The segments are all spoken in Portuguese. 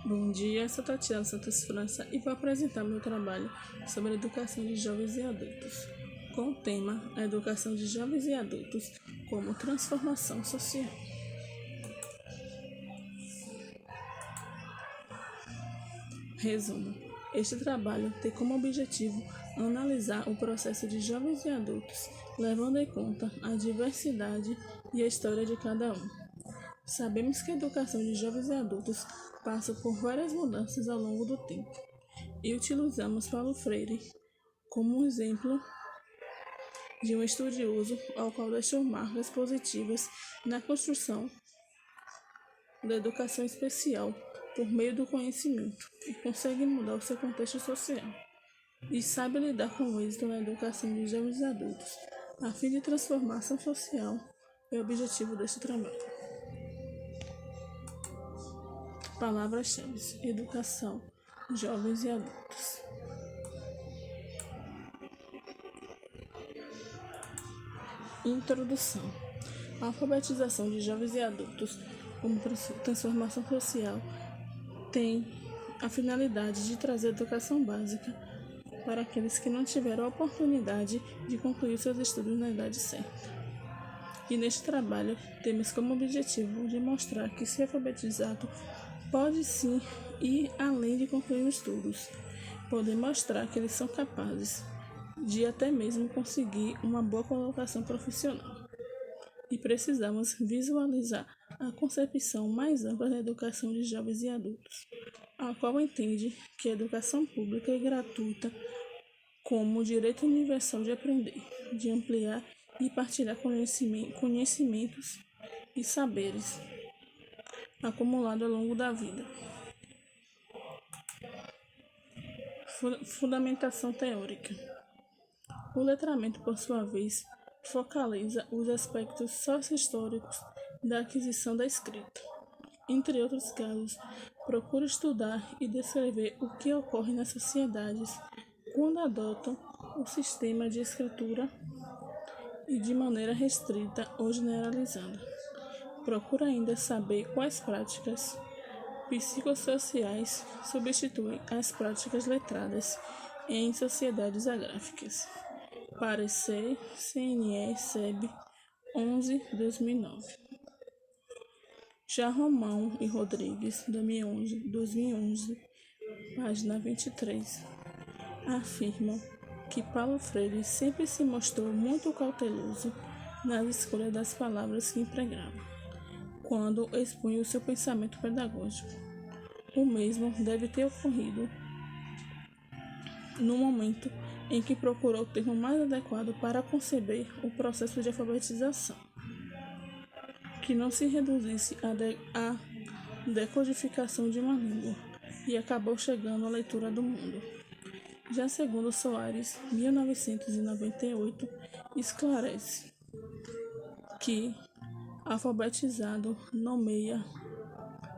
Bom dia, sou Tatiana Santos França e vou apresentar meu trabalho sobre a educação de jovens e adultos, com o tema A Educação de Jovens e Adultos como Transformação Social. Resumo: este trabalho tem como objetivo analisar o processo de jovens e adultos, levando em conta a diversidade e a história de cada um. Sabemos que a educação de jovens e adultos passa por várias mudanças ao longo do tempo e utilizamos Paulo Freire como um exemplo de um estudioso ao qual deixou marcas positivas na construção da educação especial por meio do conhecimento e consegue mudar o seu contexto social e sabe lidar com êxito na educação de jovens e adultos, a fim de transformação social é o objetivo deste trabalho. Palavras-chave: educação, jovens e adultos. Introdução. A alfabetização de jovens e adultos como transformação social tem a finalidade de trazer educação básica para aqueles que não tiveram a oportunidade de concluir seus estudos na idade certa. E neste trabalho temos como objetivo de mostrar que ser alfabetizado pode sim ir além de concluir os estudos, podem mostrar que eles são capazes de até mesmo conseguir uma boa colocação profissional. E precisamos visualizar a concepção mais ampla da educação de jovens e adultos, a qual entende que a educação pública e gratuita como o direito universal de aprender, de ampliar e partilhar conhecimentos e saberes acumulado ao longo da vida. Fundamentação teórica. O letramento, por sua vez, focaliza os aspectos socio-históricos da aquisição da escrita. Entre outros casos, procura estudar e descrever o que ocorre nas sociedades quando adotam o sistema de escritura e de maneira restrita ou generalizada. Procura ainda saber quais práticas psicossociais substituem as práticas letradas em sociedades agráficas. Parecer CNE-SEB 11/2009. Já Romão e Rodrigues, 2011, página 23, afirmam que Paulo Freire sempre se mostrou muito cauteloso na escolha das palavras que empregava, quando expunha o seu pensamento pedagógico. O mesmo deve ter ocorrido no momento em que procurou o termo mais adequado para conceber o processo de alfabetização, que não se reduzisse à decodificação de uma língua, e acabou chegando à leitura do mundo. Já segundo Soares, 1998, esclarece que alfabetizado nomeia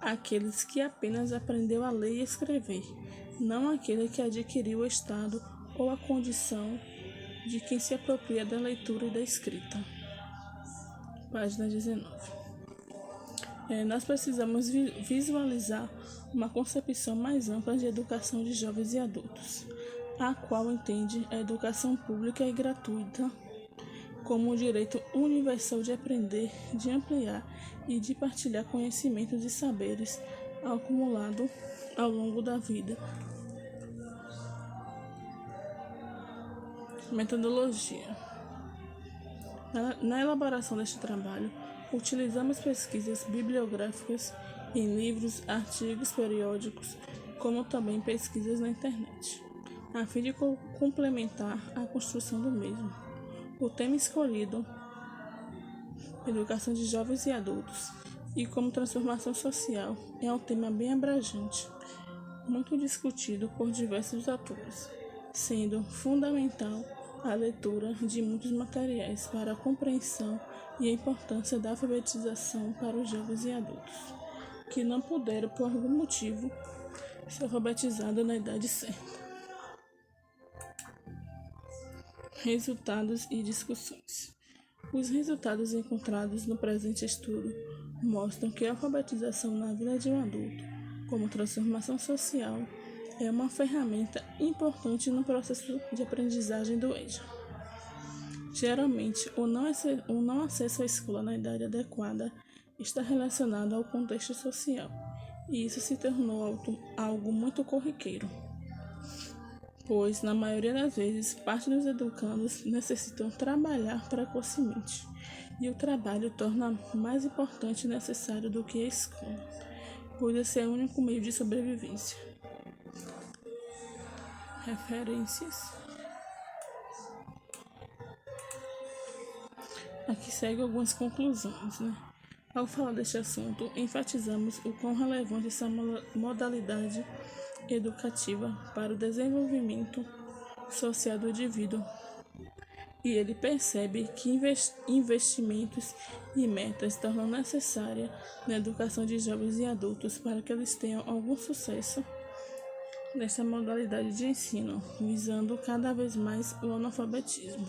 aqueles que apenas aprendeu a ler e escrever, não aquele que adquiriu o estado ou a condição de quem se apropria da leitura e da escrita. Página 19. Nós precisamos visualizar uma concepção mais ampla de educação de jovens e adultos, a qual entende a educação pública e gratuita como o direito universal de aprender, de ampliar e de partilhar conhecimentos e saberes acumulados ao longo da vida. Metodologia. Na elaboração deste trabalho, utilizamos pesquisas bibliográficas em livros, artigos periódicos, como também pesquisas na internet, a fim de complementar a construção do mesmo. O tema escolhido, educação de jovens e adultos, e como transformação social, é um tema bem abrangente, muito discutido por diversos autores, sendo fundamental a leitura de muitos materiais para a compreensão e a importância da alfabetização para os jovens e adultos, que não puderam, por algum motivo, ser alfabetizados na idade certa. Resultados e discussões. Os resultados encontrados no presente estudo mostram que a alfabetização na vida de um adulto como transformação social, é uma ferramenta importante no processo de aprendizagem do EJA. Geralmente, o não acesso à escola na idade adequada está relacionado ao contexto social, e isso se tornou algo muito corriqueiro, pois, na maioria das vezes, parte dos educandos necessitam trabalhar precocemente, e o trabalho torna mais importante e necessário do que a escola, pois esse é o único meio de sobrevivência. Referências. Aqui segue algumas conclusões, Ao falar deste assunto, enfatizamos o quão relevante essa modalidade educativa para o desenvolvimento social do indivíduo, e ele percebe que investimentos e metas tornam necessária na educação de jovens e adultos para que eles tenham algum sucesso nessa modalidade de ensino, visando cada vez mais o analfabetismo.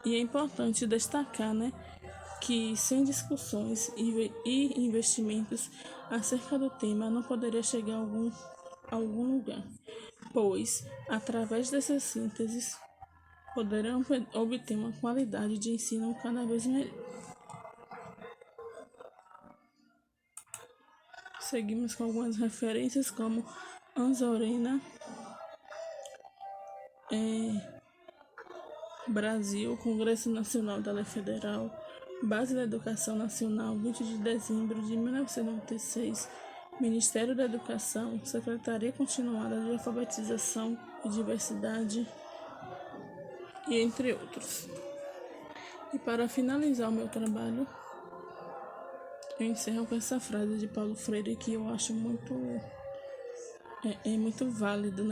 E é importante destacar, que sem discussões e investimentos acerca do tema não poderia chegar a algum lugar, pois, através dessas sínteses, poderão obter uma qualidade de ensino cada vez melhor. Seguimos com algumas referências como Anzorena, Brasil, Congresso Nacional da Lei Federal, Base da Educação Nacional, 20 de dezembro de 1996, Ministério da Educação, Secretaria Continuada de Alfabetização e Diversidade, e entre outros. E para finalizar o meu trabalho, eu encerro com essa frase de Paulo Freire que eu acho muito válido,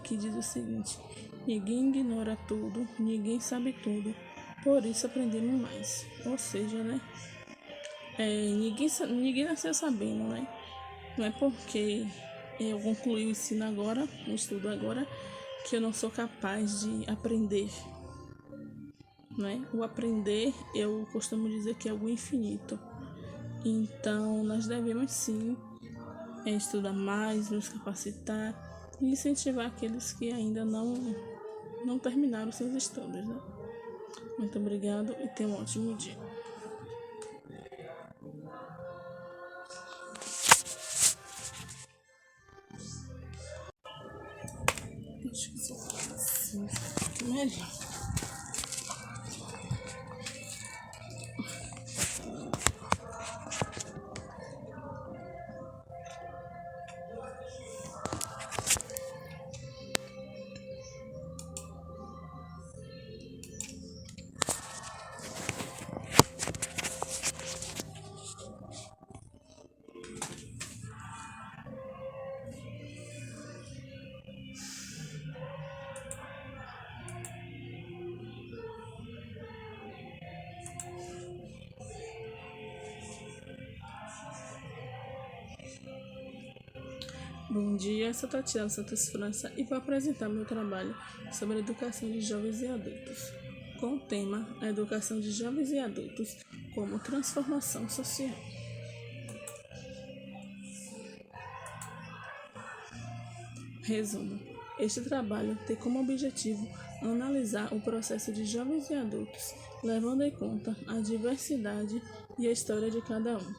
que diz o seguinte: ninguém ignora tudo, ninguém sabe tudo, por isso aprendemos mais. Ou seja, ninguém nasceu sabendo, Não é porque eu concluí o ensino agora, o estudo agora, que eu não sou capaz de aprender, O aprender, eu costumo dizer que é algo infinito. Então, nós devemos sim estudar mais, nos capacitar e incentivar aqueles que ainda não terminaram seus estudos, Muito obrigado e tenha um ótimo dia. Acho que só assim fica melhor. Bom dia, sou Tatiana Santos França e vou apresentar meu trabalho sobre a educação de jovens e adultos, com o tema A Educação de Jovens e Adultos como Transformação Social. Resumo: este trabalho tem como objetivo analisar o processo de jovens e adultos, levando em conta a diversidade e a história de cada um.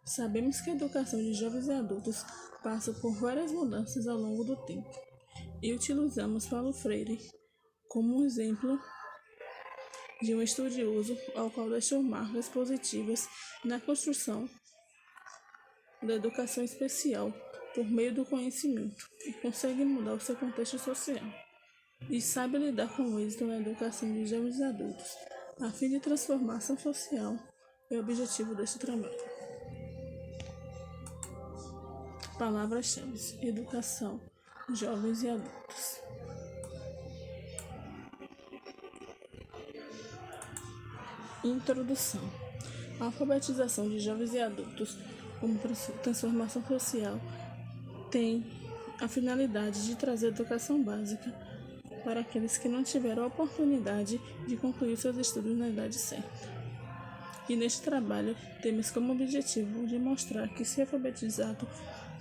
Sabemos que a educação de jovens e adultos passa por várias mudanças ao longo do tempo, e utilizamos Paulo Freire como um exemplo de um estudioso ao qual deixou marcas positivas na construção da educação especial por meio do conhecimento e consegue mudar o seu contexto social, e sabe lidar com o êxito na educação de jovens e adultos, a fim de transformação social é o objetivo deste trabalho. Palavras-chave: educação, jovens e adultos. Introdução. A alfabetização de jovens e adultos como transformação social tem a finalidade de trazer educação básica para aqueles que não tiveram a oportunidade de concluir seus estudos na idade certa. E neste trabalho temos como objetivo de mostrar que ser alfabetizado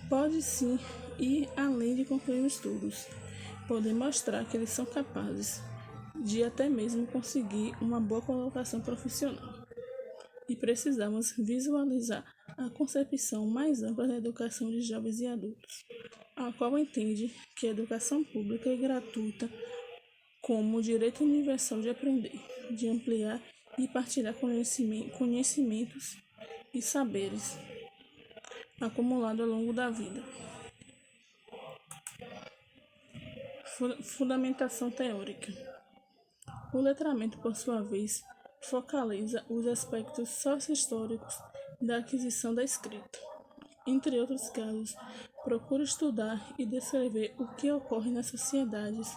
pode sim ir além de concluir os estudos, podem mostrar que eles são capazes de até mesmo conseguir uma boa colocação profissional. E precisamos visualizar a concepção mais ampla da educação de jovens e adultos, a qual entende que a educação pública e gratuita como o direito universal de aprender, de ampliar e partilhar conhecimentos e saberes acumulados ao longo da vida. Fundamentação teórica. O letramento, por sua vez, focaliza os aspectos socio-históricos da aquisição da escrita. Entre outros casos, procura estudar e descrever o que ocorre nas sociedades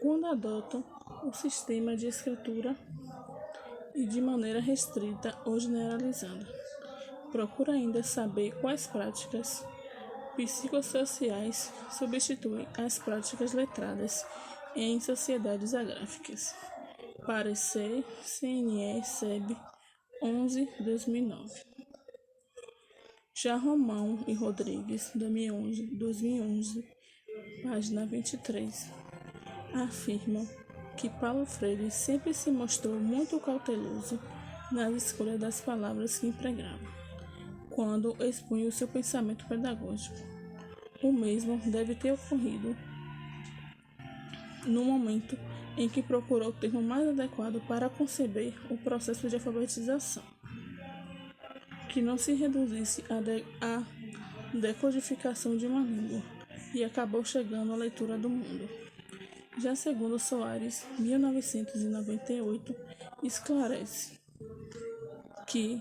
quando adotam o sistema de escritura e de maneira restrita ou generalizada. Procura ainda saber quais práticas psicossociais substituem as práticas letradas em sociedades agráficas. Parecer CNE-SEB 11/2009. Já Romão e Rodrigues, 2011, página 23, afirmam que Paulo Freire sempre se mostrou muito cauteloso na escolha das palavras que empregava, quando expunha o seu pensamento pedagógico. O mesmo deve ter ocorrido no momento em que procurou o termo mais adequado para conceber o processo de alfabetização, que não se reduzisse à decodificação de uma língua, e acabou chegando à leitura do mundo. Já segundo Soares, 1998, esclarece que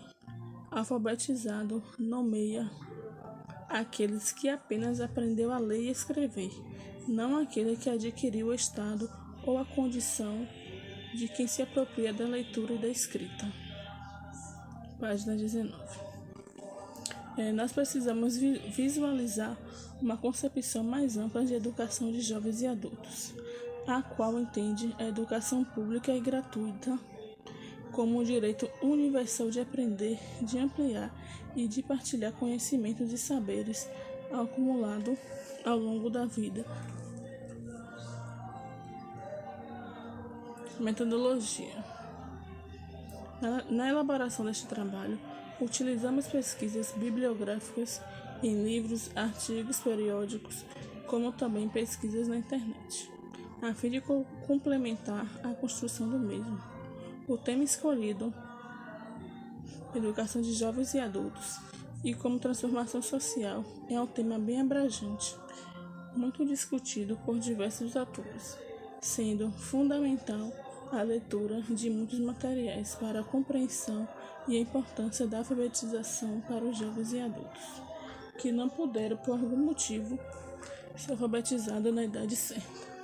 alfabetizado nomeia aqueles que apenas aprendeu a ler e escrever, não aquele que adquiriu o estado ou a condição de quem se apropria da leitura e da escrita. Página 19. Nós precisamos visualizar uma concepção mais ampla de educação de jovens e adultos, a qual entende a educação pública e gratuita como o direito universal de aprender, de ampliar e de partilhar conhecimentos e saberes acumulados ao longo da vida. Metodologia. Na elaboração deste trabalho, utilizamos pesquisas bibliográficas em livros, artigos periódicos, como também pesquisas na internet, a fim de complementar a construção do mesmo. O tema escolhido, educação de jovens e adultos, e como transformação social, é um tema bem abrangente, muito discutido por diversos autores, sendo fundamental a leitura de muitos materiais para a compreensão e a importância da alfabetização para os jovens e adultos, que não puderam, por algum motivo, ser alfabetizados na idade certa.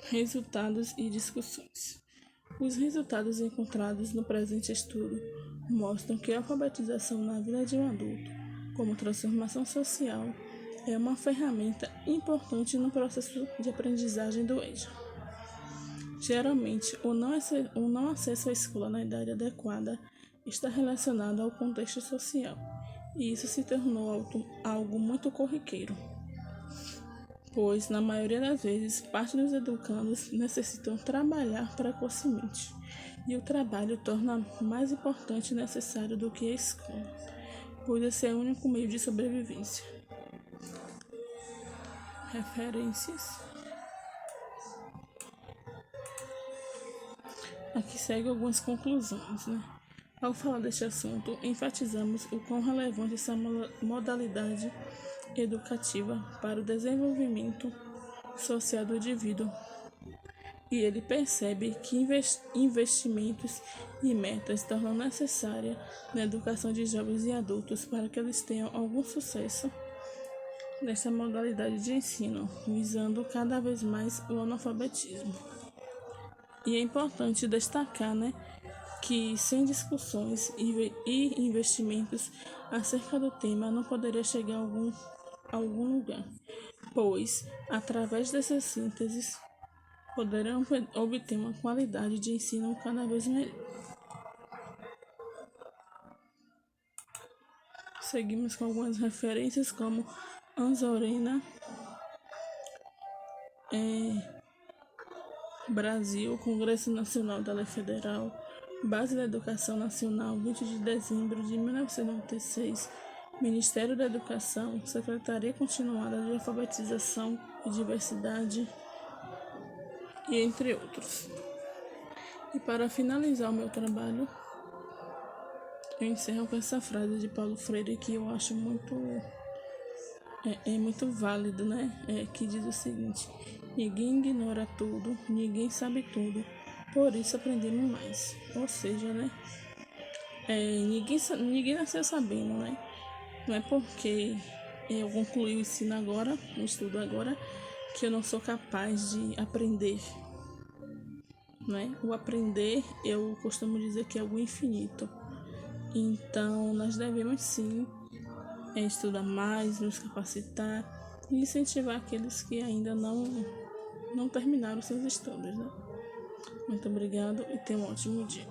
Resultados e discussões. Os resultados encontrados no presente estudo mostram que a alfabetização na vida de um adulto, como transformação social, é uma ferramenta importante no processo de aprendizagem do EJA. Geralmente, o não acesso à escola na idade adequada está relacionado ao contexto social, e isso se tornou algo muito corriqueiro, pois, na maioria das vezes, parte dos educandos necessitam trabalhar precocemente, e o trabalho torna mais importante e necessário do que a escola, pois esse é o único meio de sobrevivência. Referências. Aqui segue algumas conclusões, Ao falar deste assunto, enfatizamos o quão relevante essa modalidade educativa para o desenvolvimento social do indivíduo, e ele percebe que investimentos e metas tornam necessária na educação de jovens e adultos para que eles tenham algum sucesso nessa modalidade de ensino, visando cada vez mais o analfabetismo. E é importante destacar, que sem discussões e investimentos acerca do tema não poderia chegar a algum lugar, pois, através dessas sínteses, poderão obter uma qualidade de ensino cada vez melhor. Seguimos com algumas referências como Anzorena, Brasil, Congresso Nacional da Lei Federal, Base da Educação Nacional, 20 de dezembro de 1996, Ministério da Educação, Secretaria Continuada de Alfabetização e Diversidade, e entre outros. E para finalizar o meu trabalho, eu encerro com essa frase de Paulo Freire que eu acho muito válido, né? Que diz o seguinte: ninguém ignora tudo, ninguém sabe tudo, por isso aprendemos mais. Ou seja, né? Ninguém nasceu sabendo, né? Não é porque eu concluí o ensino agora, o estudo agora, que eu não sou capaz de aprender, né? O aprender, eu costumo dizer que é algo infinito. Então, nós devemos sim estudar mais, nos capacitar e incentivar aqueles que ainda não terminaram seus estudos, né? Muito obrigado e tenha um ótimo dia.